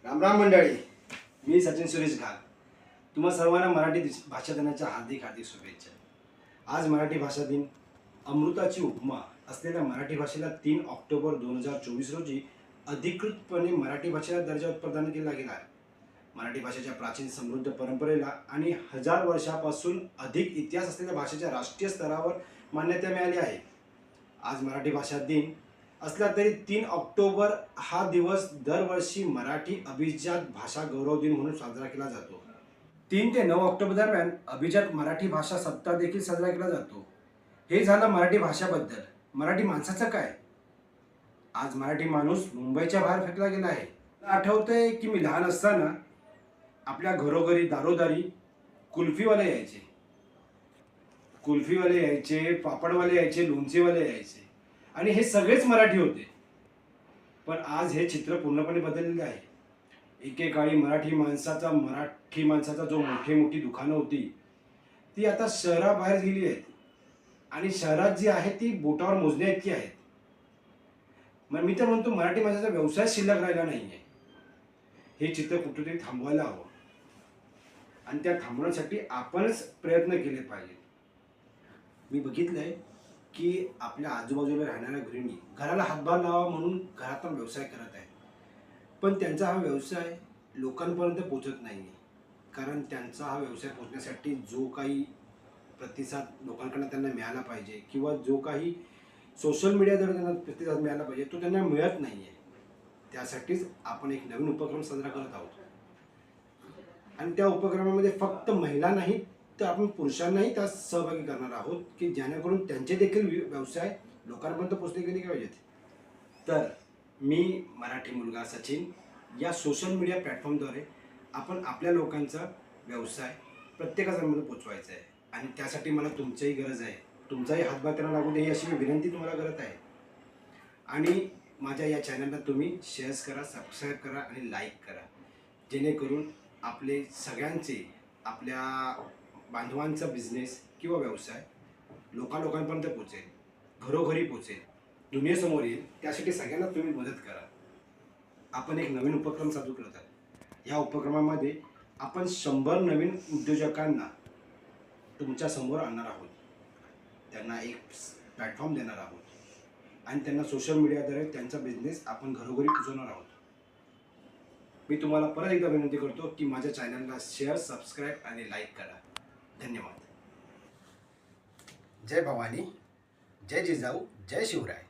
राम राम मंडळी, मी सचिन सुरेश घाल. तुम्हा सर्वांना मराठी भाषा दिनाच्या हार्दिक हार्दिक शुभेच्छा. आज मराठी भाषा दिन. अमृताची उपमा असलेल्या मराठी भाषेला 3 ऑक्टोबर 2024 रोजी अधिकृतपणे मराठी भाषेला दर्जा प्रदान केला गेला आहे. मराठी भाषेच्या प्राचीन समृद्ध परंपरेला आणि हजार वर्षापासून अधिक इतिहास असलेल्या भाषेच्या राष्ट्रीय स्तरावर मान्यता मिळाली आहे. आज मराठी भाषा दिन असला तरी 3 ऑक्टोबर हा दिवस दरवर्षी मराठी अभिजात भाषा गौरव दिन म्हणून साजरा केला जातो. 3 ते 9 ऑक्टोबर दरम्यान अभिजात मराठी भाषा सप्ताह देखील साजरा केला जातो. हे झालं मराठी भाषाबद्दल. मराठी माणसाचं काय? आज मराठी माणूस मुंबईच्या बाहेर फेकला गेला आहे. आठवतंय की मी लहान असताना आपल्या घरोघरी दारोदारी कुल्फीवाले यायचे, पापडवाले यायचे, लोणचेवाले यायचे आणि हे सगळेच मराठी होते. पण आज हे चित्र पूर्णपणे बदललेलं आहे. एकेकाळी मराठी माणसाचा जो मोठी दुकानं होती ती आता शहराबाहेर गेली आहेत आणि शहरात जी आहे ती बोटावर मोजण्या इतकी आहेत. मग मी तर म्हणतो मराठी माणसाचा व्यवसाय शिल्लक राहिला नाहीये. हे चित्र कुठेतरी थांबवायला हवं आणि त्या थांबवण्यासाठी आपणच प्रयत्न केले पाहिजेत. मी बघितलंय की आपल्या आजूबाजूला राहणाऱ्या गृहिणी घराला हातभार लावा म्हणून घरातून व्यवसाय करत आहेत. पण त्यांचा हा व्यवसाय लोकांपर्यंत पोहोचत नाही आहे. कारण त्यांचा हा व्यवसाय पोहोचण्यासाठी जो काही प्रतिसाद लोकांकडून त्यांना मिळाला पाहिजे किंवा जो काही सोशल मीडियाद्वारे त्यांना प्रतिसाद मिळाला पाहिजे तो त्यांना मिळत नाही आहे. त्यासाठीच आपण एक नवीन उपक्रम साजरा करत आहोत आणि त्या उपक्रमामध्ये फक्त महिला नाही तर आपण पुरुषांनाही त्यात सहभागी करणार आहोत की जेणेकरून त्यांचे देखील व्यवसाय लोकांपर्यंत पोहोचले गेले पाहिजेत. तर मी मराठी मुलगा सचिन या सोशल मीडिया प्लॅटफॉर्मद्वारे आपण आपल्या लोकांचा व्यवसाय प्रत्येकाजणांमध्ये पोचवायचा आहे आणि त्यासाठी मला तुमच्याही गरज आहे. तुमचाही हातभार त्यांना लागू दे अशी मी विनंती तुम्हाला करत आहे. आणि माझ्या या चॅनलला तुम्ही शेअर्स करा, सबस्क्राईब करा आणि लाईक करा जेणेकरून आपले सगळ्यांचे आपल्या बांधवांचा बिझनेस किंवा व्यवसाय लोकांपर्यंत पोचेल, घरोघरी पोचेल, दुनियेसमोर येईल. त्यासाठी सगळ्यांना तुम्ही मदत करा. आपण एक नवीन उपक्रम चालू करत आहोत. या उपक्रमामध्ये आपण 100 नवीन उद्योजकांना तुमच्या समोर आणणार आहोत. त्यांना एक प्लॅटफॉर्म देणार आहोत आणि त्यांना सोशल मीडियाद्वारे त्यांचा बिझनेस आपण घरोघरी पोचवणार आहोत. मी तुम्हाला परत एकदा विनंती करतो की माझ्या चॅनलला शेअर, सबस्क्राईब आणि लाईक करा. धन्यवाद. जय भवानी, जय जिजाऊ, जय शिवराय.